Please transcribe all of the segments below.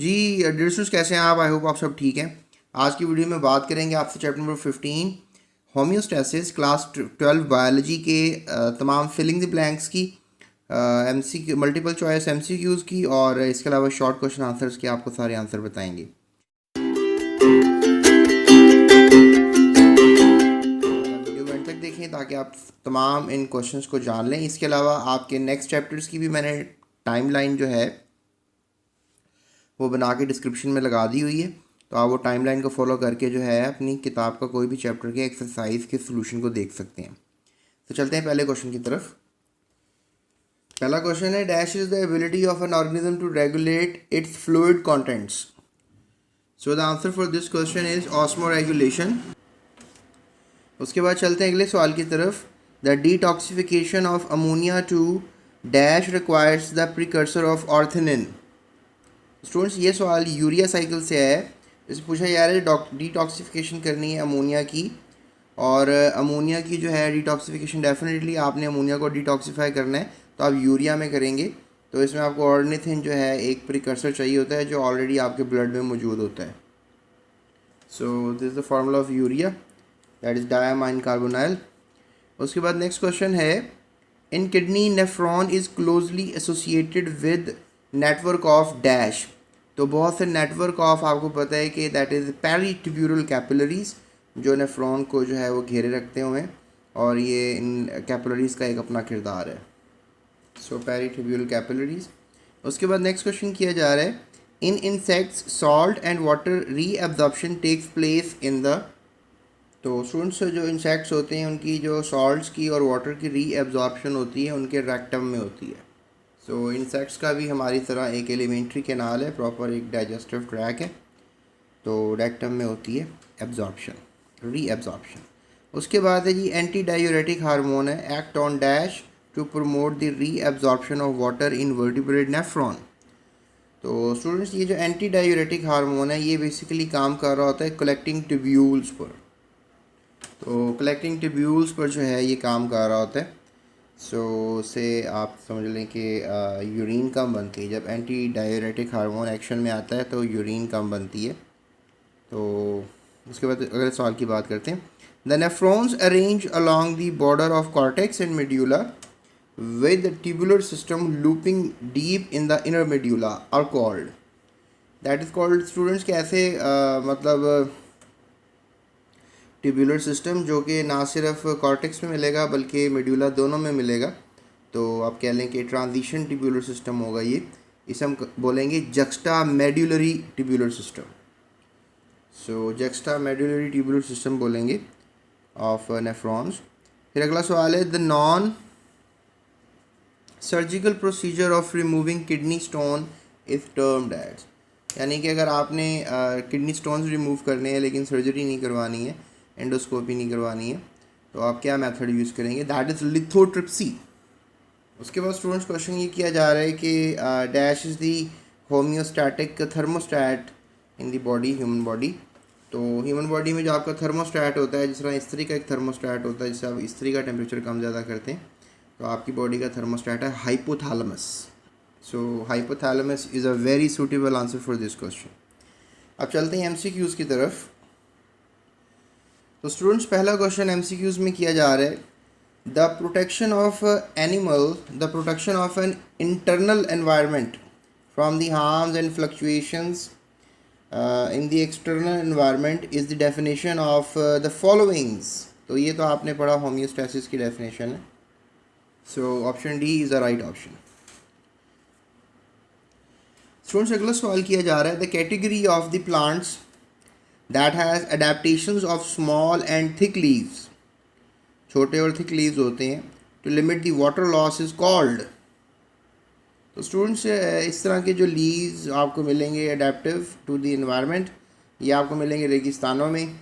जी dears, कैसे हैं आप? आई होप आप सब ठीक हैं। आज की वीडियो में बात करेंगे आपसे chapter number 15 homeostasis class 12 biology के तमाम फिलिंग द ब्लैंक्स की, एमसी मल्टीपल चॉइस एमसीक्यूज़ की, और इसके अलावा शॉर्ट क्वेश्चन आंसर्स के आपको सारे आंसर बताएंगे। वीडियो को एंड तक देखें ताकि आप तमाम इन क्वेश्चंस को जान लें। इसके अलावा आपके नेक्स्ट चैप्टर्स की भी मैंने टाइमलाइन जो है वो बना के डिस्क्रिप्शन में लगा दी हुई है, तो आप वो टाइमलाइन को फॉलो करके जो है अपनी किताब का कोई भी चैप्टर के एक्सरसाइज के सोल्यूशन को देख सकते हैं। तो चलते हैं पहले क्वेश्चन की तरफ। पहला क्वेश्चन है, dash is the ability of an organism to regulate its fluid contents. So the answer for this question is osmoregulation. उसके बाद चलते हैं अगले सवाल की तरफ। The detoxification of ammonia to dash requires the precursor of ornithine. Students, ये सवाल यूरिया साइकिल से है। इससे पूछा जा रहा है डिटॉक्सिफिकेशन करनी है अमोनिया की, और अमोनिया की जो है डिटॉक्सिफिकेशन डेफिनेटली आपने अमोनिया को डिटॉक्सिफाई करना है तो आप यूरिया में करेंगे। तो इसमें आपको ऑर्निथिन जो है एक प्रिकर्सर चाहिए होता है जो ऑलरेडी आपके ब्लड में मौजूद होता है। So this is the formula of urea, that is diamine carbonyl. उसके बाद नेक्स्ट क्वेश्चन है, इन kidney nephron is closely associated with network of dash. तो बहुत से नेटवर्क ऑफ आपको पता है कि दैट इज़ पेरिट्यूब्यूरल कैपिलरीज, जो नेफ्रॉन को जो है वो घेरे रखते हुए हैं, और ये इन कैपिलरीज का एक अपना किरदार है। So peritubular capillaries. उसके बाद नेक्स्ट क्वेश्चन किया जा रहा है, in insects salt and water reabsorption takes place in the. तो स्टूडेंट्स, जो इंसेक्ट्स होते हैं उनकी जो सॉल्ट्स की और वाटर की रीअब्जॉर्प्शन होती है उनके रेक्टम में होती है। सो इंसेक्ट्स का भी हमारी तरह एक एलिमेंट्री कैनाल है, प्रॉपर एक डाइजेस्टिव ट्रैक है, तो रेक्टम में होती है एब्जॉर्प्शन, रीअब्जॉर्प्शन। उसके बाद है जी, एंटी डायूरेटिक हार्मोन है, act on dash to promote the reabsorption of water in vertebrate nephron. तो स्टूडेंट्स, ये जो एंटी डायूरेटिक हार्मोन है ये बेसिकली काम कर रहा होता है कलेक्टिंग ट्यूब्यूल्स पर। तो कलेक्टिंग ट्यूब्यूल्स पर जो है ये काम कर रहा होता है। सो से आप समझ लें कि यूरिन कम बनती है। जब एंटी डायूरेटिक हार्मोन एक्शन में आता है तो यूरिन कम बनती है। तो उसके बाद अगले सवाल की बात करते हैं। The nephrons arrange along the border of cortex and medulla with the tubular system looping deep in the inner medulla are called. That is called students कैसे, मतलब ट्यूबुलर सिस्टम जो कि ना सिर्फ कॉर्टेक्स में मिलेगा बल्कि मेड्यूला दोनों में मिलेगा। तो आप कह लें कि ट्रांजिशन ट्यूबुलर सिस्टम होगा ये। इसे हम बोलेंगे juxta medullary tubular system. So juxta medullary tubular system बोलेंगे ऑफ नेफ्रॉन्स। फिर अगला सवाल है, the non surgical procedure of removing kidney stone is termed as. यानी कि अगर आपने किडनी स्टोन्स रिमूव करने हैं लेकिन सर्जरी नहीं करवानी है, एंडोस्कोपी नहीं करवानी है, तो आप क्या मेथड यूज़ करेंगे? That is lithotripsy. उसके बाद स्टूडेंट्स, क्वेश्चन ये किया जा रहा है कि dash is the homeostatic thermostat in the body, human body. तो ह्यूमन बॉडी में जो आपका थर्मोस्टैट होता है, जिस तरह स्त्री का एक थर्मोस्टैट होता है, जिससे आप स्त्री का टेम्परेचर कम ज़्यादा करते हैं, तो आपकी बॉडी का थर्मोस्टैट है hypothalamus. So hypothalamus is a very suitable answer for this question. अब चलते हैं एमसीक्यूज़ की तरफ। तो स्टूडेंट्स, पहला क्वेश्चन एमसीक्यूज़ में किया जा रहा है, the protection of animal, the protection of an internal environment from the harms and fluctuations in the external environment is the definition of the followings. तो ये तो आपने पढ़ा, होम्योस्टैसिस की डेफिनेशन है। So option D is the right option. Students, अगला सवाल किया जा रहा है, the category of the plants that has adaptations of small and thick leaves, छोटे और thick leaves होते हैं, to limit the water loss is called। तो स्टूडेंट्स, इस तरह के जो लीव्स आपको मिलेंगे अडेप्टिव टू द इन्वायरमेंट, ये आपको मिलेंगे रेगिस्तानों में।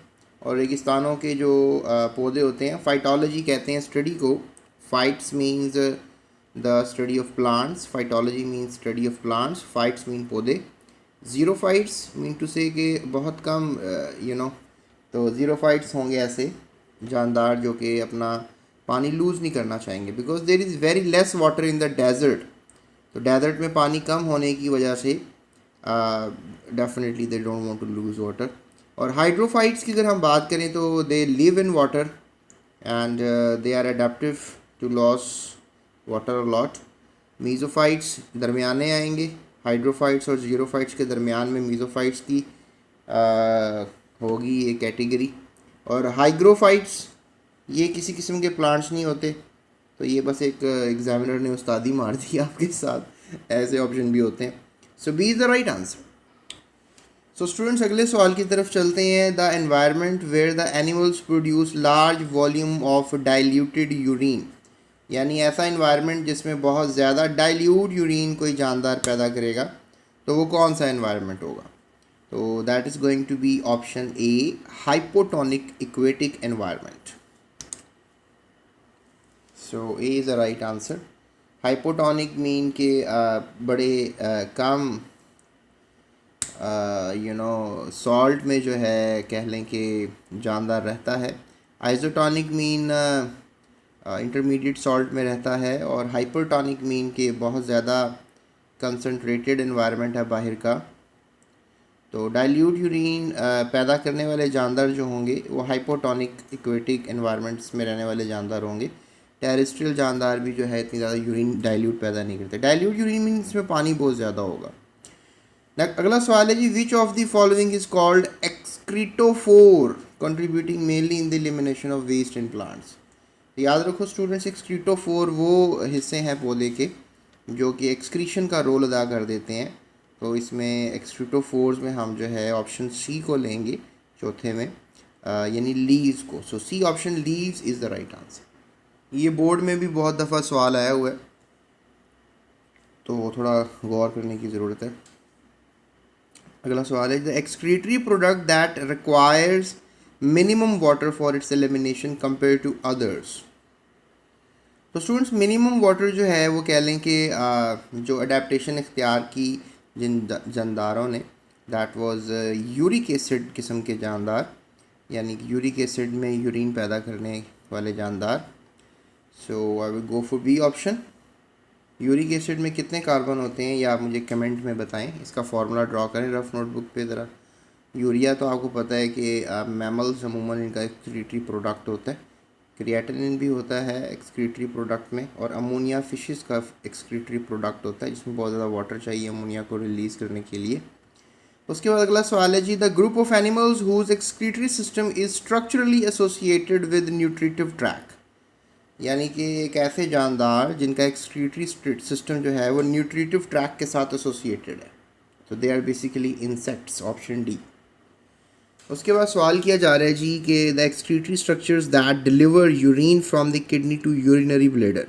और रेगिस्तानों के जो पौधे होते हैं, फाइटोलॉजी कहते हैं स्टडी को। Fights means the study of plants, phytology means study of plants, fights mean पौधे। ज़ीरोफाइट्स मीन टू से कि बहुत कम तो ज़ीरोफाइट्स होंगे ऐसे जानदार जो कि अपना पानी लूज़ नहीं करना चाहेंगे, because there is very less water in the desert. तो डेजर्ट में पानी कम होने की वजह से definitely they don't want to lose water. और हाइड्रोफाइट्स की अगर हम बात करें तो they live in water and they are adaptive to loss water a lot. Mesophytes दरमियाने आएंगे, हाइड्रोफाइट्स और ज़ीरोफाइट्स के दरमियान में मीज़ोफाइट्स की होगी ये कैटेगरी। और हाइग्रोफाइट्स ये किसी किस्म के प्लांट्स नहीं होते, तो ये बस एक एग्जामिनर ने उस्तादी मार दी आपके साथ, ऐसे ऑप्शन भी होते हैं। So B is the right answer. So students अगले सवाल की तरफ चलते हैं। The environment where the animals produce large volume of diluted urine, यानी ऐसा इन्वायरमेंट जिसमें बहुत ज़्यादा डाइल्यूट यूरिन कोई जानदार पैदा करेगा, तो वो कौन सा इन्वायरमेंट होगा? तो that is going to be option A, hypotonic aquatic environment. So A is the right answer. Hypotonic mean के बड़े कम सॉल्ट में जो है कह लें कि जानदार रहता है। आइसोटोनिक मीन इंटरमीडिएट सॉल्ट में रहता है। और हाइपरटोनिक मीन के बहुत ज़्यादा कंसनट्रेटेड एनवायरनमेंट है बाहर का। तो डाइल्यूट यूरिन पैदा करने वाले जानदार जो होंगे वो हाइपोटोनिक एक्वेटिक एनवायरनमेंट्स में रहने वाले जानदार होंगे। टेरेस्ट्रियल जानदार भी जो है इतनी ज़्यादा यूरिन डाइल्यूट पैदा नहीं करते। डाइल्यूट यूरिन मीन इसमें पानी बहुत ज़्यादा होगा। अगला सवाल है जी, which of the following is called excretophore contributing mainly in the elimination of waste in plants. याद रखो स्टूडेंट्स, एक्सक्रीटोफोर वो हिस्से हैं पौधे के जो कि एक्सक्रीशन का रोल अदा कर देते हैं। तो इसमें एक्सक्रीटोफोर्स में हम जो है ऑप्शन सी को लेंगे चौथे में, यानी लीव्स को। So C option leaves is the right answer. ये बोर्ड में भी बहुत दफ़ा सवाल आया हुआ है, तो थोड़ा गौर करने की ज़रूरत है। अगला सवाल है, the excretory product that requires minimum water for its elimination compare to others. तो स्टूडेंट्स मिनिमम वाटर जो है वो कह लें कि जो अडेप्टेशन इख्तियार की जिन जानदारों ने, दैट वाज यूरिक एसिड किस्म के जानदार, यानी कि यूरिक एसिड में यूरिन पैदा करने वाले जानदार। So I will go for B option. Uric acid में कितने कार्बन होते हैं ये आप मुझे कमेंट में बताएं, इसका फार्मूला ड्रॉ करें रफ नोटबुक पे ज़रा। यूरिया तो आपको पता है कि मैमल्स अमूमन इनका एक्सक्रीटरी प्रोडक्ट होता है। क्रिएटिनिन भी होता है एक्सक्रीटरी प्रोडक्ट में, और अमोनिया फिशेस का एक्सक्रीटरी प्रोडक्ट होता है जिसमें बहुत ज़्यादा वाटर चाहिए अमोनिया को रिलीज़ करने के लिए। उसके बाद अगला सवाल है जी, the group of animals whose excretory system is structurally associated with nutritive tract, यानी कि एक ऐसे जानदार जिनका एक्सक्रीटरी सिस्टम जो है वो न्यूट्रिटिव ट्रैक के साथ एसोसिएटेड है। तो they are basically insects, option D. उसके बाद सवाल किया जा रहा है जी कि the excretory structures that deliver urine from the kidney to urinary bladder,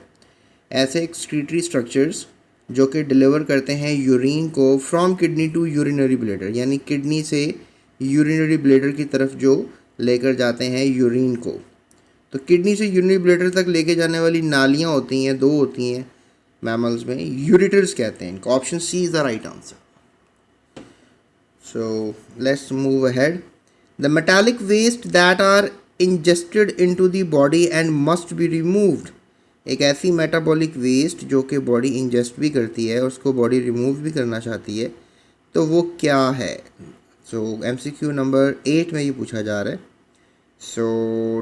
ऐसे एक्सक्रीटरी स्ट्रक्चर्स जो कि डिलीवर करते हैं यूरिन को from kidney to urinary bladder, यानी किडनी से यूरिनरी ब्लैडर की तरफ जो लेकर जाते हैं यूरिन को। तो किडनी से यूरिनरी ब्लैडर तक लेके जाने वाली नालियाँ होती हैं, दो होती हैं मैमल्स में, यूरेटर्स कहते हैं इनको। Option C is the right answer. So let's move ahead. The metallic waste that are ingested into the body and must be removed, एक ऐसी मेटाबॉलिक वेस्ट जो कि बॉडी इंजेस्ट भी करती है और उसको बॉडी रिमूव भी करना चाहती है, तो वो क्या है? सो MCQ नंबर 8 में ये पूछा जा रहा है। So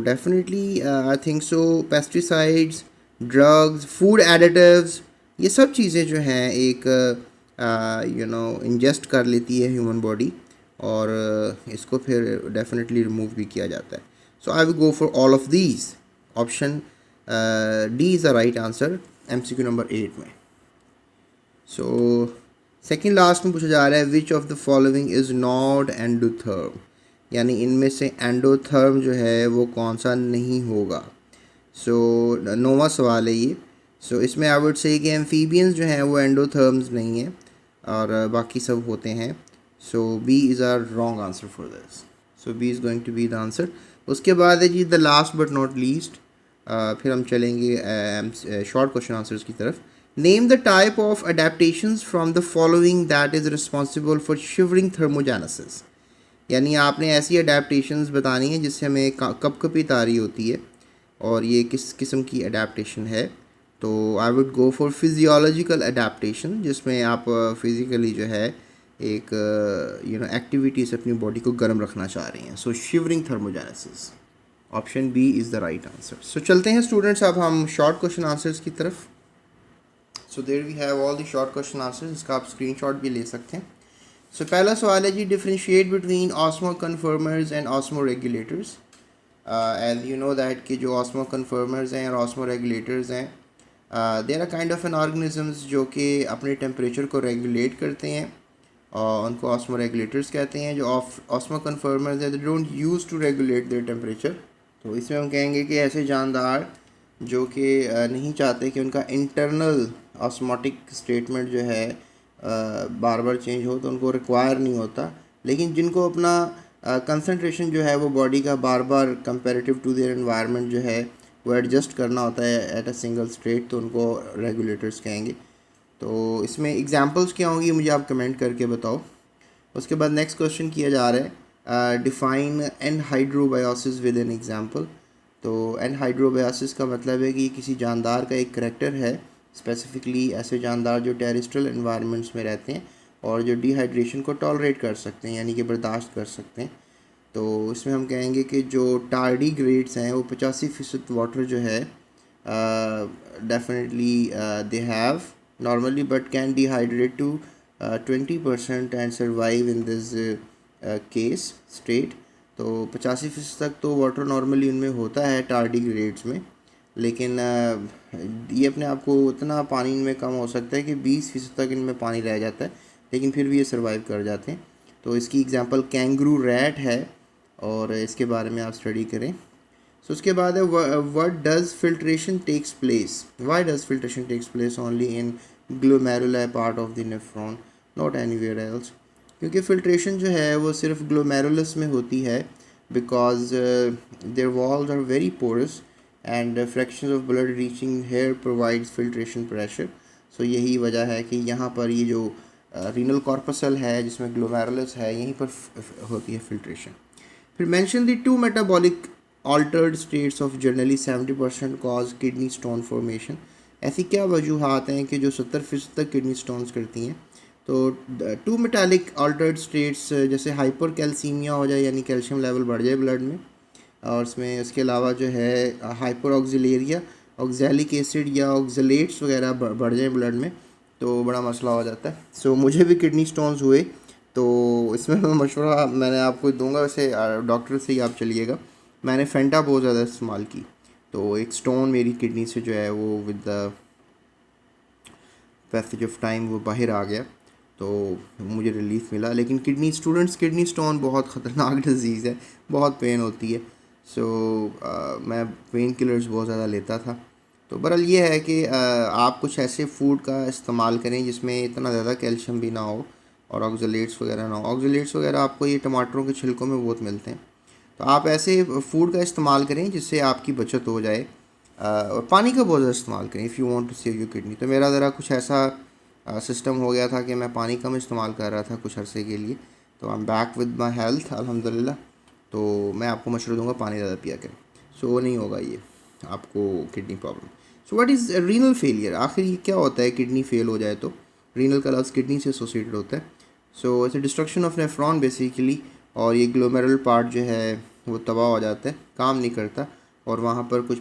definitely I think so pesticides, drugs, food additives, ये सब चीज़ें जो हैं एक इंजेस्ट कर लेती है ह्यूमन बॉडी, और इसको फिर डेफिनेटली रिमूव भी किया जाता है। So I will go for all of these. Option D is the right answer MCQ number 8 में। सो सेकेंड लास्ट में पूछा जा रहा है, which of the following is not endotherm, यानी इनमें से एंडोथर्म जो है वो कौन सा नहीं होगा। सो नौवां सवाल है ये। सो इसमें आई वुड से कि एम्फीबियंस जो हैं वो एंडोथर्म्स नहीं हैं और बाकी सब होते हैं। So B is are wrong answer for this. So B is going to be the answer. उसके बाद है जी the last but not least, फिर हम चलेंगे शॉर्ट क्वेश्चन आंसर्स की तरफ। Name the type of adaptations from the following that is responsible for shivering thermogenesis, यानी आपने ऐसी अडेप्टेशंस बतानी है जिससे हमें कपकपी तारी होती है, और ये किस किस्म की अडेप्टेशन है। तो I would go for physiological adaptation, जिसमें आप फिज़िकली जो है एक एक्टिविटी से अपनी बॉडी को गर्म रखना चाह रही हैं। So shivering thermogenesis, option B is the right answer. So चलते हैं स्टूडेंट्स अब हम शॉर्ट क्वेश्चन आंसर्स की तरफ। So there we have all the short question answers, इसका आप स्क्रीनशॉट भी ले सकते हैं। सो पहला सवाल है जी, differentiate between osmo conformers and osmo regulators. As you know that कि जो ऑस्मो कन्फर्मर्स हैं और ऑस्मो रेगुलेटर्स हैं, there are kind of an organisms जो कि अपने टेम्परेचर को रेगुलेट करते हैं और उनको ऑस्मो रेगुलेटर्स कहते हैं। जो ऑस्मो कन्फर्मर्स हैं, they don't use to regulate their temperature. तो इसमें हम कहेंगे कि ऐसे जानदार जो कि नहीं चाहते कि उनका इंटरनल ऑस्मोटिक स्टेटमेंट जो है बार बार चेंज हो, तो उनको रिक्वायर नहीं होता। लेकिन जिनको अपना कंसंट्रेशन जो है वो बॉडी का बार बार कंपेरेटिव टू देयर एनवायरनमेंट जो है वो एडजस्ट करना होता है एट अ सिंगल स्टेट, तो उनको रेगुलेटर्स कहेंगे। तो इसमें एग्जांपल्स क्या होंगी मुझे आप कमेंट करके बताओ। उसके बाद नेक्स्ट क्वेश्चन किया जा रहा है, डिफाइन एनहाइड्रोबायोसिस विद एन एग्जांपल। तो एनहाइड्रोबायोसिस का मतलब है कि किसी जानदार का एक करैक्टर है, स्पेसिफिकली ऐसे जानदार जो टेरेस्ट्रियल एनवायरनमेंट्स में रहते हैं और जो डिहाइड्रेशन को टॉलरेट कर सकते हैं, यानी कि बर्दाश्त कर सकते हैं। तो इसमें हम कहेंगे कि जो टार्डीग्रेड्स हैं वो 85% वाटर जो है definitely they have normally but can dehydrate to 20% and survive in this case state। तो 85% तक तो वाटर नॉर्मली उनमें होता है टार्डीग्रेड्स में, लेकिन ये अपने आप को उतना पानी इनमें कम हो सकता है कि 20% तक इनमें पानी रह जाता है, लेकिन फिर भी ये सर्वाइव कर जाते हैं। तो इसकी एग्जांपल कैंगरू रैट है और इसके बारे में आप स्टडी करें। सो उसके बाद है, what does filtration takes place, why does filtration takes place only in glomerula part of the nephron not anywhere else. क्योंकि फिल्ट्रेशन जो है वो सिर्फ ग्लोमेरुलस में होती है, because their walls are very porous and fraction of blood reaching here provides filtration pressure. So यही वजह है कि यहाँ पर ये जो रीनल कॉर्पसल है जिसमें ग्लोमेरुलस है, यहीं पर होती है फिल्ट्रेशन। फिर mention the two metabolic altered states of generally 70% cause kidney stone formation। ऐसी क्या वजूहात हैं कि जो 70% तक किडनी स्टोन्स करती हैं। तो टू मेटालिक अल्टर्ड स्टेट्स जैसे हाइपर कैल्सीमिया हो जाए, यानी कैल्शियम लेवल बढ़ जाए ब्लड में, और इसमें इसके अलावा जो है हाइपर ऑक्सिलेरिया, ऑक्जेलिक एसिड या ऑक्जलेट्स वगैरह बढ़ जाए ब्लड में, तो बड़ा मसला हो जाता है। सो मुझे भी किडनी स्टोन्स हुए, तो इसमें मैं मशवरा मैंने आपको दूंगा, वैसे डॉक्टर से ही आप चलिएगा। मैंने फेंटा बहुत ज़्यादा इस्तेमाल की, तो एक स्टोन मेरी किडनी से जो है वो with the passage of time वो बाहर आ गया, तो मुझे रिलीफ मिला। लेकिन किडनी स्टोन बहुत ख़तरनाक डिजीज़ है, बहुत पेन होती है। सो मैं पेन किलर्स बहुत ज़्यादा लेता था। तो बहरहाल ये है कि आप कुछ ऐसे फूड का इस्तेमाल करें जिसमें इतना ज़्यादा कैल्शियम भी ना हो और ऑक्सलेट्स वगैरह ना हो। ऑक्सलेट्स वगैरह आपको ये टमाटरों के छिलकों में बहुत मिलते हैं, तो आप ऐसे फूड का इस्तेमाल करें जिससे आपकी बचत हो जाए, और पानी का बहुत ज़्यादा इस्तेमाल करें if you want to save your kidney. तो मेरा ज़रा कुछ ऐसा सिस्टम हो गया था कि मैं पानी कम इस्तेमाल कर रहा था कुछ अरसे के लिए, तो I am back with my health अल्हम्दुलिल्लाह। तो मैं आपको मशवरा दूंगा पानी ज़्यादा पिया करें, सो वो नहीं होगा ये आपको kidney problem. So what is renal failure, आखिर ये क्या होता है किडनी फेल हो जाए तो। रीनल का लफ्ज़ किडनी से एसोसिएटेड होता है। So it's destruction of nephron basically, और ये ग्लोमेरुलर पार्ट जो है वो तबाह हो जाता है, काम नहीं करता, और वहाँ पर कुछ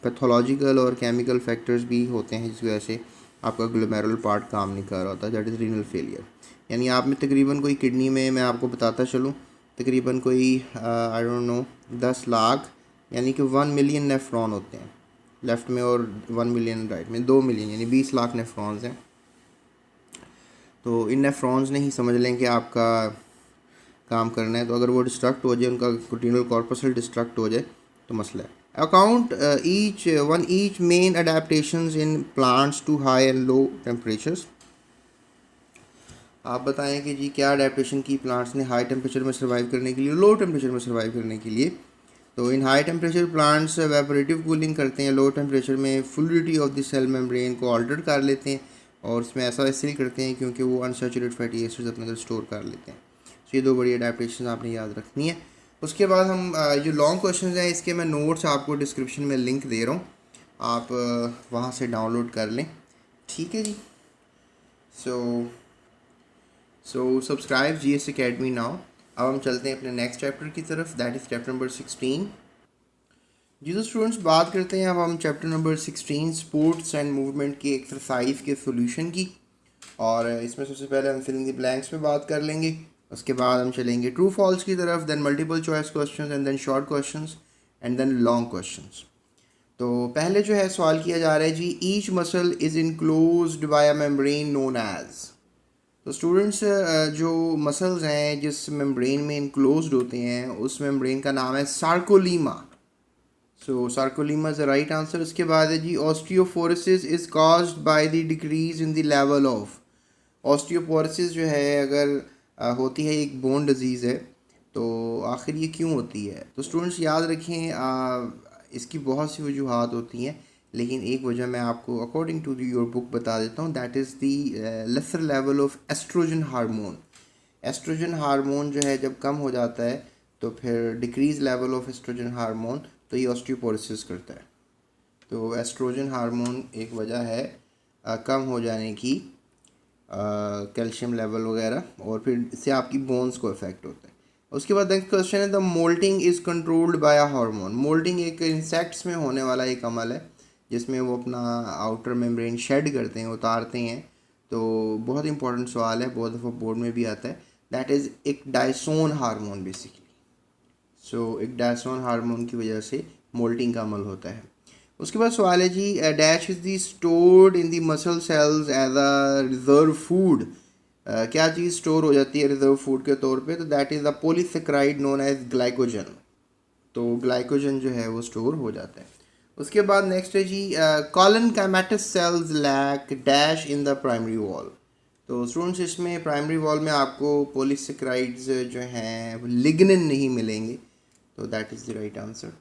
पैथोलॉजिकल और केमिकल फैक्टर्स भी होते हैं जिस वजह से आपका ग्लोमेरुलर पार्ट काम नहीं कर रहा होता, दैट इज़ रीनल फेलियर। यानी आप में तकरीबन कोई किडनी में, मैं आपको बताता चलूँ, तकरीबन कोई आई डोंट नो 10 लाख यानी कि 1 मिलियन नेफ्रॉन होते हैं लेफ़्ट में और 1 मिलियन राइट में, 2 मिलियन यानी 20 लाख नेफ्रॉन्स हैं। तो इन नेफ्रॉन्स ने ही समझ लें कि आपका काम करना है, तो अगर वो डिस्ट्रक्ट हो जाए, उनका रीनल कॉर्पसल डिस्ट्रक्ट हो जाए तो मसला है। Account each main adaptations in plants to high and low temperatures. आप बताएं कि जी क्या अडेप्टेशन की प्लांट्स ने हाई टेम्परेचर में सर्वाइव करने के लिए, लो टेम्परेचर में सर्वाइव करने के लिए। तो in high temperature plants evaporative cooling करते हैं, लो टेम्परेचर में fluidity of the cell membrane को ऑल्टर कर लेते हैं, और इसमें ऐसा इसलिए करते हैं क्योंकि वो अनसैचुरेटेड फैटी एसिड्स अपने अंदर स्टोर कर लेते हैं। तो ये 2 बड़ी अडेप्टेशन आपने याद रखनी है। उसके बाद हम जो लॉन्ग क्वेश्चन हैं इसके मैं नोट्स आपको डिस्क्रिप्शन में लिंक दे रहा हूँ, आप वहाँ से डाउनलोड कर लें, ठीक है जी। So subscribe GS Academy now. अब हम चलते हैं अपने नेक्स्ट चैप्टर की तरफ, दैट इज़ चैप्टर नंबर 16। जी तो स्टूडेंट्स, बात करते हैं अब हम chapter number 16 sports and movement की एक्सरसाइज के सॉल्यूशन की। और इसमें सबसे पहले हम फिलिंग द ब्लैंक्स पे बात कर लेंगे, उसके बाद हम चलेंगे ट्रू फॉल्स की तरफ, then multiple choice questions and then short questions and then long questions. तो पहले जो है सवाल किया जा रहा है जी, each muscle is enclosed by a membrane known as. तो स्टूडेंट्स, जो मसल्स हैं जिस मेम्ब्रेन में इनक्लोज्ड होते हैं उस मेम्ब्रेन का नाम है sarcolemma. So sarcolemma is the right answer. उसके बाद है जी, osteoporosis is caused by the decrease in the level of. Osteoporosis जो है अगर होती है, एक बोन डिजीज़ है, तो आखिर ये क्यों होती है? तो स्टूडेंट्स याद रखें, इसकी बहुत सी वजूहात होती हैं, लेकिन एक वजह मैं आपको अकॉर्डिंग टू योर बुक बता देता हूँ, that is the lesser level of estrogen hormone. Estrogen hormone जो है जब कम हो जाता है तो फिर decrease level of estrogen hormone, तो ये ऑस्टियोपोरोसिस करता है। तो एस्ट्रोजन हार्मोन एक वजह है कम हो जाने की, कैल्शियम लेवल वगैरह, और फिर इससे आपकी बोन्स को इफेक्ट होता है। उसके बाद नेक्स्ट क्वेश्चन है, the moulting is controlled by a hormone. Moulting एक इंसेक्ट्स में होने वाला एक अमल है जिसमें वो अपना आउटर मेम्ब्रेन शेड करते हैं, उतारते हैं। तो बहुत इंपॉर्टेंट सवाल है, बहुत दफ़ा बोर्ड में भी आता है। दैट इज़ एक डायसोन हार्मोन बेसिकली। सो एक डायसोन हार्मोन की वजह से मोल्टिंग का अमल होता है। उसके बाद सवाल है जी, dash is the stored in the muscle cells as a reserve food. क्या चीज़ स्टोर हो जाती है रिजर्व फूड के तौर पे? तो that is the polysaccharide known as glycogen. तो ग्लाइकोजन जो है वो स्टोर हो जाता है। उसके बाद नेक्स्ट है जी, collenchymatous cells lack dash in the primary wall. तो स्टूडेंट्स, इसमें प्राइमरी वॉल में आपको पॉलीसेक्राइड्स जो हैं लिग्निन नहीं मिलेंगे, तो that is the right answer.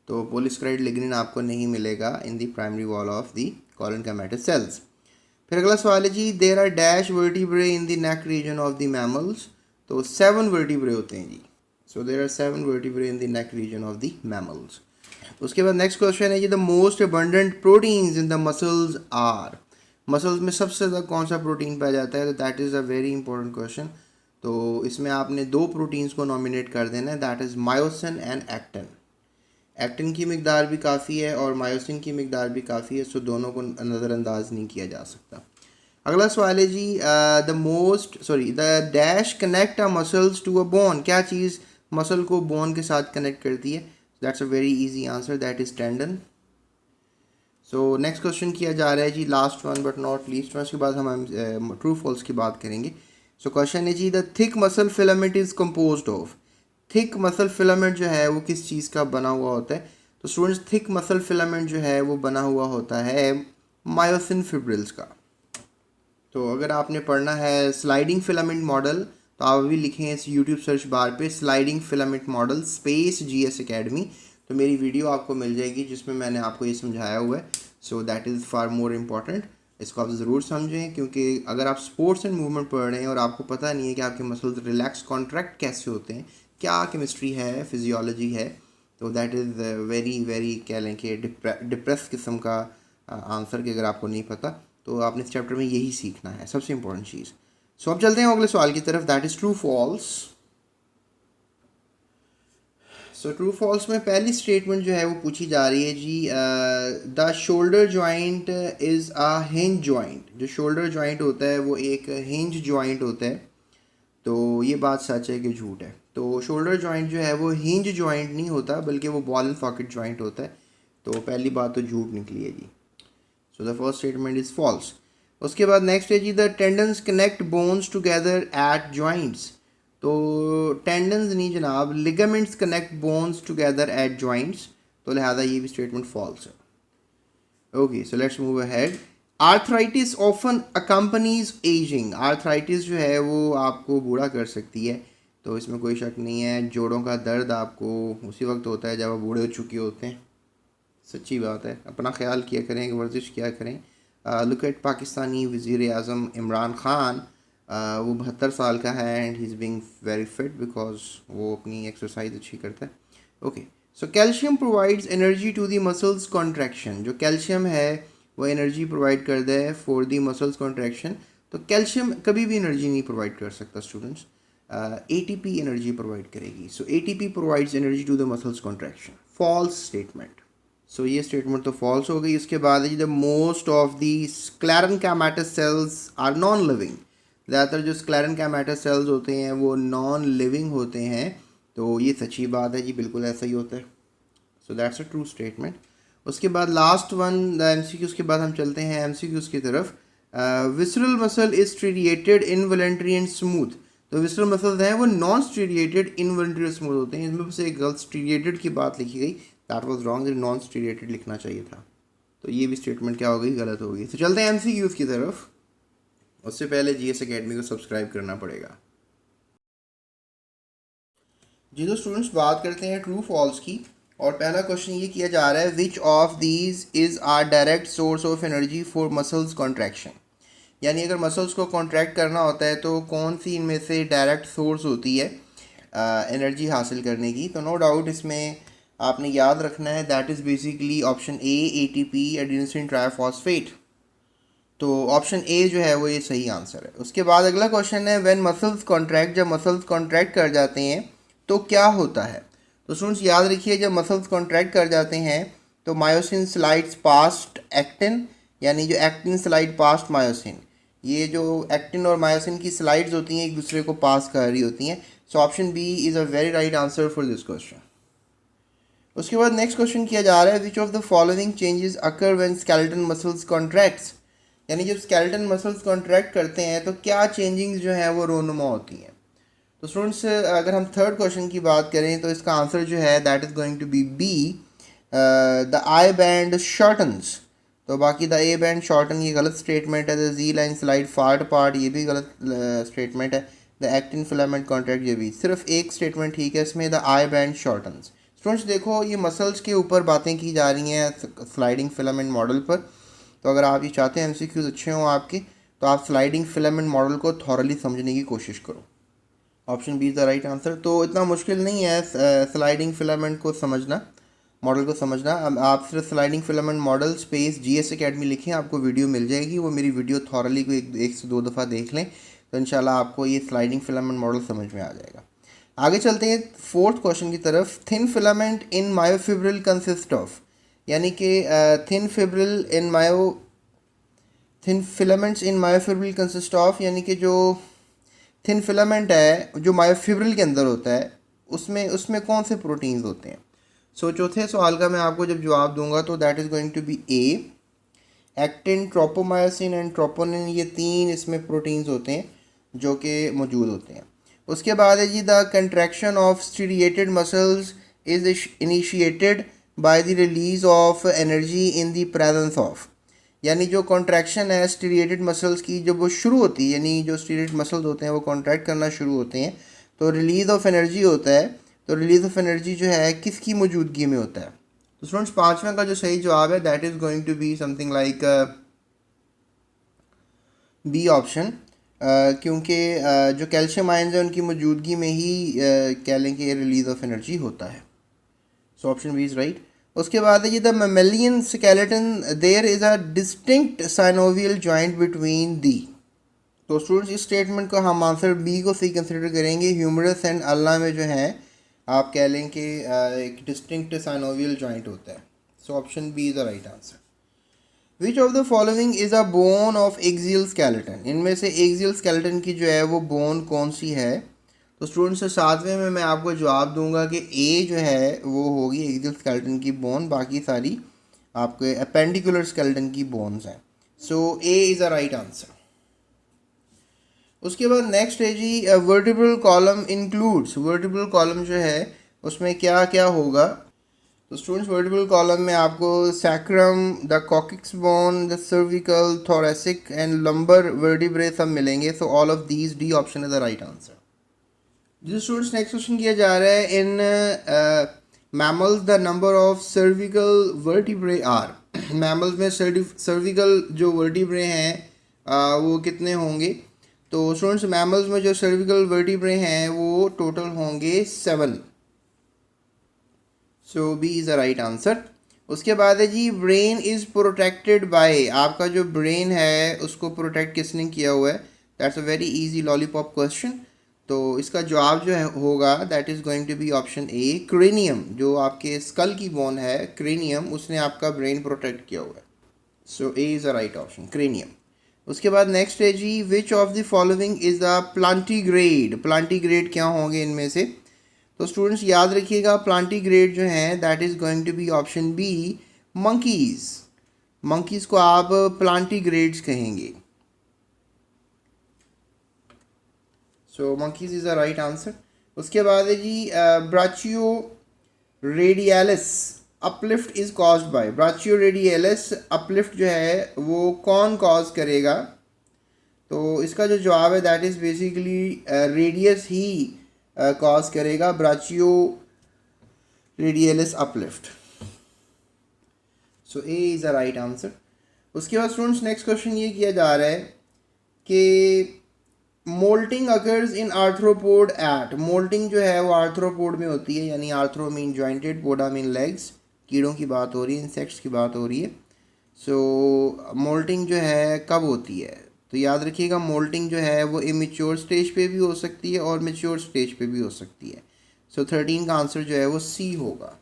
तो पॉलीसेक्राइड लिग्निन आपको नहीं मिलेगा in the primary wall of the collenchymatous cells. फिर अगला सवाल है जी, there are dash vertebrae in the neck region of the mammals. तो 7 वर्टिब्रे होते हैं जी। सो there are 7 vertebrae in the neck region of the mammals. उसके बाद नेक्स्ट क्वेश्चन है जी, the most abundant proteins in the muscles are. Muscles में सबसे ज़्यादा कौन सा प्रोटीन पाया जाता है? तो that is a very important question. तो इसमें आपने 2 प्रोटीन्स को नॉमिनेट कर देना है, that is myosin and actin. Actin की मिकदार भी काफ़ी है और मायोसिन की मिकदार भी काफ़ी है, सो दोनों को नज़रअंदाज नहीं किया जा सकता। अगला सवाल है जी, the dash connect a muscles to a bone. क्या चीज़ मसल को बोन के साथ कनेक्ट करती है? That's a very easy answer, that is tendon. So next question किया जा रहा है जी, last one but not least one, उसके बाद हम ट्रू फॉल्स की बात करेंगे। सो क्वेश्चन है जी, the thick muscle filament is composed of. Thick muscle filament जो है वो किस चीज़ का बना हुआ होता है? तो स्टूडेंट्स, थिक मसल फिलामेंट जो है वो बना हुआ होता है मायोसिन फिब्रिल्स का। तो अगर आपने पढ़ना है स्लाइडिंग फिलामेंट मॉडल, तो आप अभी लिखें इस यूट्यूब सर्च बार पे sliding filament model space GS Academy, तो मेरी वीडियो आपको मिल जाएगी जिसमें मैंने आपको ये समझाया हुआ है। So that is far more important, इसको आप ज़रूर समझें, क्योंकि अगर आप स्पोर्ट्स एंड मूवमेंट पढ़ रहे हैं और आपको पता नहीं है कि आपके मसल्स रिलैक्स कॉन्ट्रैक्ट कैसे होते हैं, क्या केमिस्ट्री है, फिजियोलॉजी है, तो दैट इज़ वेरी वेरी कह लें कि डिप्रेस किस्म का आंसर, कि अगर आपको नहीं पता तो आपने इस चैप्टर में यही सीखना है, सबसे इंपॉर्टेंट चीज़। सो अब चलते हैं अगले सवाल की तरफ, that is true false. So true false में पहली स्टेटमेंट जो है वो पूछी जा रही है जी, the shoulder joint is a hinge joint. जो शोल्डर जॉइंट होता है वो एक हिंज जॉइंट होता है, तो ये बात सच है कि झूठ है? तो शोल्डर जॉइंट जो है वो हिंज जॉइंट नहीं होता, बल्कि वो बॉल एंड सॉकेट जॉइंट होता है। तो पहली बात तो झूठ निकली है जी। So the first statement is false. उसके बाद नेक्स्ट है जी, the tendons connect bones together at joints. तो टेंडन्स नहीं जनाब, ligaments connect bones together at joints, तो लिहाजा ये भी स्टेटमेंट फॉल्स है। Okay, so let's move ahead. Arthritis often accompanies ageing. Arthritis जो है वो आपको बूढ़ा कर सकती है, तो इसमें कोई शक नहीं है। जोड़ों का दर्द आपको उसी वक्त होता है जब आप बूढ़े हो चुके होते हैं, सच्ची बात है। अपना ख्याल किया करें, वर्जिश किया करें। लुक एट पाकिस्तानी वज़ीर आज़म इमरान ख़ान, वो 72 साल का है and he is being very fit because वो अपनी एक्सरसाइज अच्छी करता है। Okay, so calcium provides energy to the muscles contraction. जो कैल्शियम है वो एनर्जी प्रोवाइड करता है फॉर दी मसल्स कॉन्ट्रैक्शन। तो कैल्शियम कभी भी एनर्जी नहीं प्रोवाइड कर सकता स्टूडेंट्स, एटीपी एनर्जी प्रोवाइड करेगी. So ATP provides energy to the muscles contraction. False statement. सो ये स्टेटमेंट तो फॉल्स हो गई. उसके बाद है the most of the sclerenchymatous cells are non living. ज़्यादातर जो स्क्लेरेनकाइमेटस सेल्स होते हैं वो नॉन लिविंग होते हैं. तो ये सच्ची बात है जी, बिल्कुल ऐसा ही होता है. So that's a true statement. उसके बाद लास्ट वन द एमसीक्यूज़ के बाद हम चलते हैं एमसीक्यूज़ की तरफ. Visceral muscle is striated involuntary and smooth. तो विसरल मसल्स हैं वो नॉन स्ट्रीडिएटेड इनवॉलंटरी और स्मूथ होते हैं. इसमें से एक गलत स्ट्रीडिएटेड की बात लिखी गई, दैट वाज रॉन्ग, नॉन स्ट्रीडिएटेड लिखना चाहिए था. तो ये भी स्टेटमेंट क्या हो गई, गलत हो गई. तो चलते हैं एमसीक्यूज़ की तरफ. उससे पहले जीएस एकेडमी को सब्सक्राइब करना पड़ेगा जी. तो स्टूडेंट्स बात करते हैं ट्रू फॉल्स की. और पहला क्वेश्चन ये किया जा रहा है, which of these is are direct source of energy for muscles contraction. यानी अगर मसल्स को कॉन्ट्रैक्ट करना होता है तो कौन सी इनमें से डायरेक्ट सोर्स होती है एनर्जी हासिल करने की. तो नो डाउट इसमें आपने याद रखना है, that is basically option A, ATP adenosine triphosphate. तो ऑप्शन ए जो है वो ये सही आंसर है. उसके बाद अगला क्वेश्चन है, व्हेन मसल्स कॉन्ट्रैक्ट, जब मसल्स कॉन्ट्रैक्ट कर जाते हैं तो क्या होता है. तो स्टूडेंट्स याद रखिए, जब मसल्स कॉन्ट्रैक्ट कर जाते हैं तो मायोसिन स्लाइड्स पास्ट एक्टिन, यानी जो एक्टिन स्लाइड पास्ट मायोसिन. ये जो एक्टिन और मायोसिन की स्लाइड्स होती हैं एक दूसरे को पास कर रही होती हैं. So option B is a very right answer for this question. उसके बाद नेक्स्ट क्वेश्चन किया जा रहा है, which of the following changes occur when skeleton muscles contracts. यानी जब स्केलेटन मसल्स कॉन्ट्रैक्ट करते हैं तो क्या चेंजिंग्स जो हैं वो रोनुमा होती हैं. तो स्टूडेंट्स अगर हम थर्ड क्वेश्चन की बात करें तो इसका आंसर जो है that is going to be B, the I band shortens. तो बाकी द ए बैंड शॉर्टन ये गलत स्टेटमेंट है. The G line slide fart part ये भी गलत स्टेटमेंट है. द एक्टिन फिलामेंट कॉन्ट्रैक्ट ये भी, सिर्फ एक स्टेटमेंट ठीक है इसमें, द आई बैंड शॉर्टन्स. स्टूडेंट्स देखो ये मसल्स के ऊपर बातें की जा रही हैं स्लाइडिंग फिलामेंट मॉडल पर. तो अगर आप ये चाहते हैं एमसीक्यूज़ अच्छे हों आपके, तो आप स्लाइडिंग फिलामेंट मॉडल को थॉरली समझने की कोशिश करो. Option B is the right answer. तो इतना मुश्किल नहीं है स्लाइडिंग फिलामेंट को समझना, मॉडल को समझना. आप सिर्फ sliding filament model space GS academy लिखें, आपको वीडियो मिल जाएगी. वो मेरी वीडियो थॉरली को एक से दो दफ़ा देख लें तो इंशाल्लाह आपको ये स्लाइडिंग फिलामेंट मॉडल समझ में आ जाएगा. आगे चलते हैं फोर्थ क्वेश्चन की तरफ. Thin filament in myofibril consist of. यानी कि thin filaments in myofibril consist of, यानी कि जो थिन फिलामेंट है जो मायोफिब्रिल के अंदर होता है उसमें कौन से प्रोटीन्स होते हैं. सो चौथे सवाल का मैं आपको जब जवाब दूंगा तो that is going to be A, actin, tropomyosin and troponin. ये तीन इसमें प्रोटीन्स होते हैं जो कि मौजूद होते हैं. उसके बाद है जी, the contraction of striated muscles is initiated by the release of energy in the presence of. यानी जो कॉन्ट्रैक्शन है स्टीरिएटेड मसल्स की जब वो शुरू होती है, यानी जो स्टीरिएटेड मसल्स होते हैं वो कॉन्ट्रैक्ट करना शुरू होते हैं तो रिलीज ऑफ एनर्जी होता है. तो रिलीज ऑफ एनर्जी जो है किसकी मौजूदगी में होता है. तो स्टूडेंट्स पांचवें का जो सही जवाब है that is going to be something like B option. क्योंकि जो कैल्शियम आयन्स हैं उनकी मौजूदगी में ही कह लें कि रिलीज ऑफ एनर्जी होता है. So option B is right. उसके बाद है ये the mammalian skeleton there is a distinct synovial joint between the. तो स्टूडेंट्स इस स्टेटमेंट को हम आंसर बी को सही कंसिडर करेंगे. ह्यूमरस एंड अल्ला में जो है आप कह लें कि एक डिस्टिंक्ट साइनोवियल जॉइंट होता है. So option B is the right answer. Which of the following is a bone of axial skeleton. इनमें से एक्सियल स्केलेटन की जो है वो बोन कौन सी है. तो स्टूडेंट्स सातवें में मैं आपको जवाब दूंगा कि ए जो है वो होगी एक्सियल स्केलेटन की बोन, बाकी सारी आपके अपेंडिकुलर स्केलेटन की बोन्स हैं. So A is the right answer. उसके बाद नेक्स्ट है जी, vertebral column includes. Vertebral column जो है उसमें क्या क्या होगा. तो स्टूडेंट्स वर्टिब्रल कॉलम में आपको sacrum, the coccyx bone, the cervical, thoracic and lumbar vertebrae सब मिलेंगे. So all of these, D option is the right answer. जिस स्टूडेंट्स नेक्स्ट क्वेश्चन किया जा रहा है, in mammals the number of cervical vertebrae are. Mammals में cervical जो vertebrae हैं वो कितने होंगे. तो स्टूडेंट्स मैमल्स में जो सर्विकल वर्टिब्रे हैं वो टोटल होंगे 7. So B is the right answer. उसके बाद है जी ब्रेन इज़ प्रोटेक्टेड बाय, आपका जो ब्रेन है उसको प्रोटेक्ट किसने किया हुआ है? That's a very easy lollipop question. तो इसका जवाब जो है होगा that is going to be option A, cranium. जो आपके स्कल की बोन है क्रेनियम, उसने आपका ब्रेन प्रोटेक्ट किया हुआ है। So A is a right option, cranium. उसके बाद नेक्स्ट है जी which of the following is the plantigrade. Plantigrade क्या होंगे इनमें से? तो स्टूडेंट्स याद रखिएगा प्लांटीग्रेड जो है that is going to be option B, monkeys. Monkeys को आप प्लांटीग्रेड्स कहेंगे। So monkeys is the right answer. उसके बाद है जी brachioradialis uplift is caused by. Brachioradialis uplift जो है वो कौन कॉज करेगा? तो इसका जो जवाब है दैट इज़ बेसिकली रेडियस ही कॉज करेगा brachioradialis uplift. So A is the right answer. उसके बाद स्टूडेंट्स नेक्स्ट क्वेश्चन ये किया जा रहा है कि मोल्टिंग अकर्स इन आर्थ्रोपोड एट। मोल्टिंग जो है वो आर्थ्रोपोड में होती है, यानी arthro mean jointed, poda mean legs. कीड़ों की बात हो रही है, इंसेक्ट्स की बात हो रही है। सो मोल्टिंग जो है कब होती है? तो याद रखिएगा मोल्टिंग जो है वो इमेच्योर स्टेज पे भी हो सकती है और मैच्योर स्टेज पे भी हो सकती है। सो 13 का आंसर जो है वो सी होगा।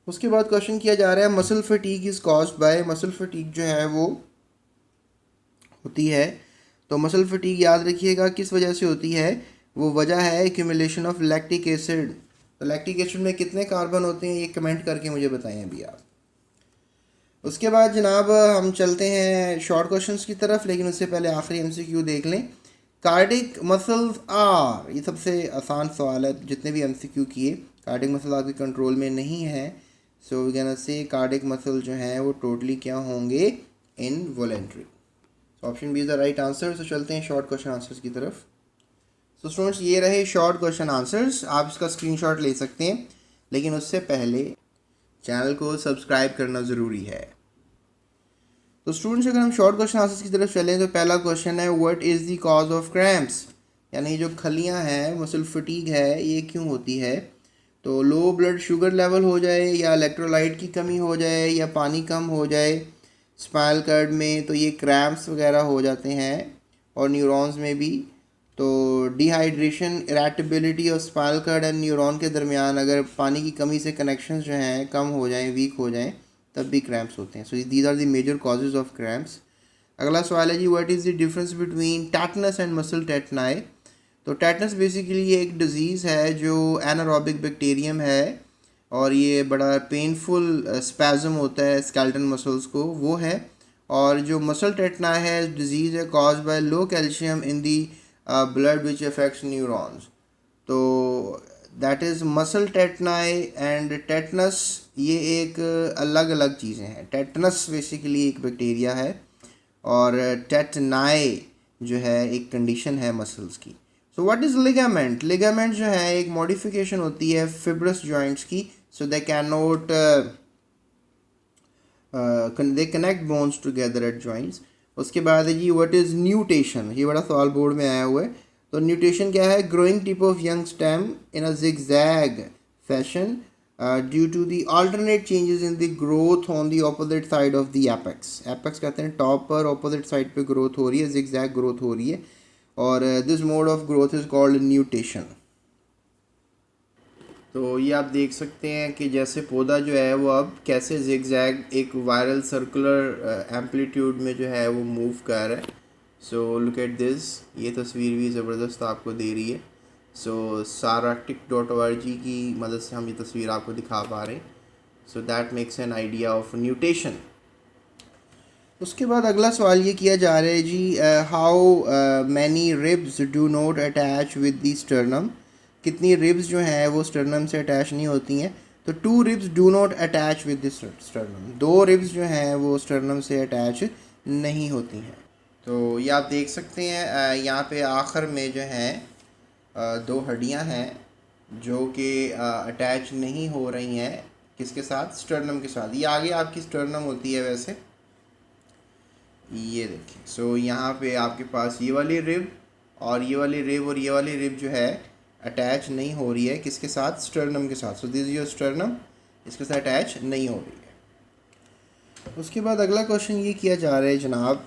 उसके बाद क्वेश्चन किया जा रहा है muscle fatigue is caused bye. Muscle fatigue जो है वो होती है, तो मसल फटीग याद रखिएगा किस वजह से होती है? वो वजह है एक्यूमुलेशन ऑफ लैक्टिक एसिड। तो लैक्टिक एसिड में कितने कार्बन होते हैं ये कमेंट करके मुझे बताएं अभी आप। उसके बाद जनाब हम चलते हैं शॉर्ट क्वेश्चंस की तरफ, लेकिन उससे पहले आखिरी एमसीक्यू देख लें। कार्डिक मसल्स आर, ये सबसे आसान सवाल है जितने भी एमसीक्यू किए। कार्डिक मसल आपके कंट्रोल में नहीं है, so we can say cardiac muscle जो हैं वो टोटली क्या होंगे? Involuntary. Option B is the right answer. So चलते हैं शॉर्ट क्वेश्चन आंसर्स की तरफ। सो स्टूडेंट्स ये रहे शॉर्ट क्वेश्चन आंसर्स, आप इसका स्क्रीनशॉट ले सकते हैं, लेकिन उससे पहले चैनल को सब्सक्राइब करना ज़रूरी है। तो स्टूडेंट्स अगर हम शॉर्ट क्वेश्चन आंसर्स की तरफ चलें तो पहला क्वेश्चन है what is the cause of cramps, यानी जो खलियां हैं मसल फटीग है ये क्यों होती है? तो लो ब्लड शुगर लेवल हो जाए, या इलेक्ट्रोलाइट की कमी हो जाए, या पानी कम हो जाए स्पाइनल कॉर्ड में, तो ये क्रैम्प्स वगैरह हो जाते हैं। और न्यूरॉन्स में भी, तो dehydration, irritability of spinal cord and neuron के दरमियान अगर पानी की कमी से कनेक्शंस जो हैं कम हो जाएं, वीक हो जाएं, तब भी क्रैम्प्स होते हैं। So these are the major causes of cramps. अगला सवाल है जी what is the difference between tetanus and muscle tetany. तो टेटनस बेसिकली एक डिज़ीज़ है जो एनारोबिक बैक्टीरियम है, और ये बड़ा पेनफुल स्पैज़म होता है स्केलेटन मसल्स को, वो है। और जो मसल टेटना है डिजीज़ है cause by low calcium in the blood which affects neurons. तो that is muscle tetany and tetanus, ये एक अलग अलग चीज़ें हैं। टेटनस बेसिकली एक बैक्टीरिया है, और टेटनाई जो है एक कंडीशन है मसल्स की। So what is ligament? Ligament जो है एक मॉडिफिकेशन होती है फिब्रस जॉइंट्स की, so they can not they connect bones together at joints. उसके बाद है जी व्हाट इज़ न्यूटेशन, ये बड़ा सवाल बोर्ड में आया हुआ है। तो न्यूटेशन क्या है? Growing tip of young stem in a zigzag fashion due to the alternate changes in the growth on the opposite side of the apex. Apex कहते हैं टॉप पर, ऑपोजिट साइड पे ग्रोथ हो रही है, जिगजैग ग्रोथ हो रही है, और this mode of growth is called nutation. तो ये आप देख सकते हैं कि जैसे पौधा जो है वो अब कैसे जिगजैग एक वायरल सर्कुलर एम्पलीट्यूड में जो है वो मूव कर रहा है। सो लुक एट दिस, ये तस्वीर भी ज़बरदस्त आपको दे रही है। सो saractic.org की मदद से हम ये तस्वीर आपको दिखा पा रहे हैं। So that makes an idea of nutation. उसके बाद अगला सवाल ये किया जा रहा है जी how many ribs do not attach with the sternum. कितनी रिब्स जो हैं वो स्टर्नम से अटैच नहीं होती हैं? तो 2 ribs do not attach with the sternum. 2 ribs जो हैं वो स्टर्नम से अटैच नहीं होती हैं। तो ये आप देख सकते हैं यहाँ पे आखिर में जो हैं 2 हड्डियाँ हैं जो कि अटैच नहीं हो रही हैं, किसके साथ? स्टर्नम के साथ। ये आगे आपकी स्टर्नम होती है वैसे, ये देखिए। सो यहाँ पे आपके पास ये वाली रिब और ये वाली रिब और ये वाली रिब जो है अटैच नहीं हो रही है, किसके साथ? स्टर्नम के साथ। So this is your sternum इसके साथ अटैच नहीं हो रही है। उसके बाद अगला क्वेश्चन ये किया जा रहा है जनाब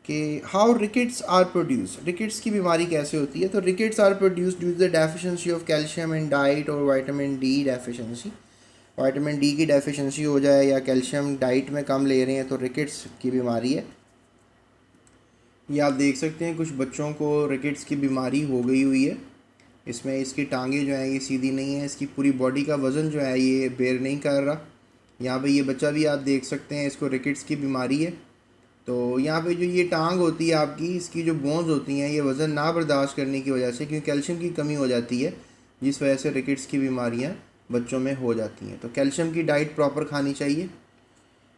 कि how rickets are produce, rickets की बीमारी कैसे होती है। तो rickets are produce due to the deficiency of calcium in diet और vitamin D deficiency. Vitamin D की डेफिशिएंसी हो जाए या कैल्शियम डाइट में कम ले रहे हैं तो रिकेट्स की बीमारी है। ये आप देख सकते हैं कुछ बच्चों को रिकेट्स की बीमारी हो गई हुई है। इसमें इसकी टांगें जो हैं ये सीधी नहीं है, इसकी पूरी बॉडी का वज़न जो है ये बेयर नहीं कर रहा। यहाँ पे ये बच्चा भी आप देख सकते हैं, इसको रिकेट्स की बीमारी है। तो यहाँ पे जो ये टांग होती है आपकी, इसकी जो बोन्स होती हैं ये वज़न ना बर्दाश्त करने की वजह से, क्योंकि कैल्शियम की कमी हो जाती है, जिस वजह से रिकेट्स की बीमारियाँ बच्चों में हो जाती हैं। तो कैल्शियम की डाइट प्रॉपर खानी चाहिए।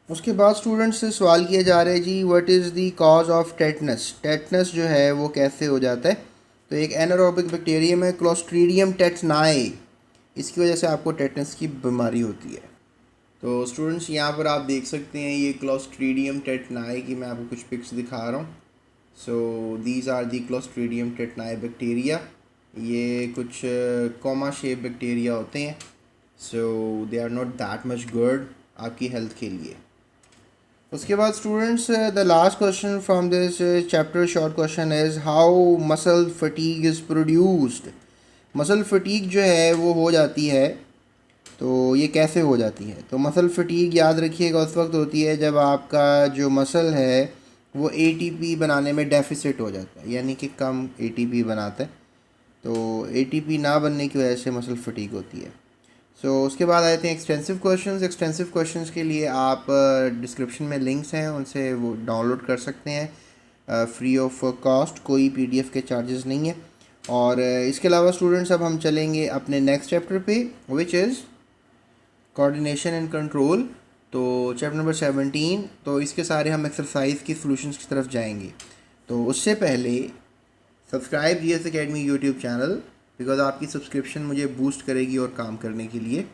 उसके बाद स्टूडेंट्स से सवाल किया जा रहा है जी what is the cause of tetanus. Tetanus जो है वो कैसे हो जाता है। तो एक एनारोबिक बैक्टीरियम है क्लोस्ट्रीडियम टेटनाई, इसकी वजह से आपको टेटनस की बीमारी होती है। तो स्टूडेंट्स यहाँ पर आप देख सकते हैं ये क्लोस्ट्रीडियम टेटनाई की मैं आपको कुछ पिक्स दिखा रहा हूँ। So these are the Clostridium tetani bacteria. ये कुछ कॉमा शेप बैक्टीरिया होते हैं। So they are not that much good आपकी हेल्थ के लिए। उसके बाद students the last question from this chapter short question is how muscle fatigue is produced. Muscle fatigue जो है वो हो जाती है, तो ये कैसे हो जाती है। तो मसल फटीग याद रखिएगा उस वक्त होती है जब आपका जो मसल है वो एटीपी बनाने में डेफिसिट हो जाता है, यानी कि कम एटीपी बनाता है। तो एटीपी ना बनने की वजह से मसल फटीग होती है। उसके बाद आते हैं एक्सटेंसिव क्वेश्चंस। एक्सटेंसिव क्वेश्चंस के लिए आप डिस्क्रिप्शन में लिंक्स हैं, उनसे वो डाउनलोड कर सकते हैं फ्री ऑफ कॉस्ट, कोई पीडीएफ के चार्जेस नहीं है। और इसके अलावा स्टूडेंट्स अब हम चलेंगे अपने नेक्स्ट चैप्टर पे which is coordination and control. तो चैप्टर नंबर 17। तो इसके सारे हम एक्सरसाइज की सॉल्यूशंस की तरफ जाएंगे। तो उससे पहले subscribe GS academy YouTube channel, because आपकी सब्सक्रिप्शन मुझे बूस्ट करेगी और काम करने के लिए।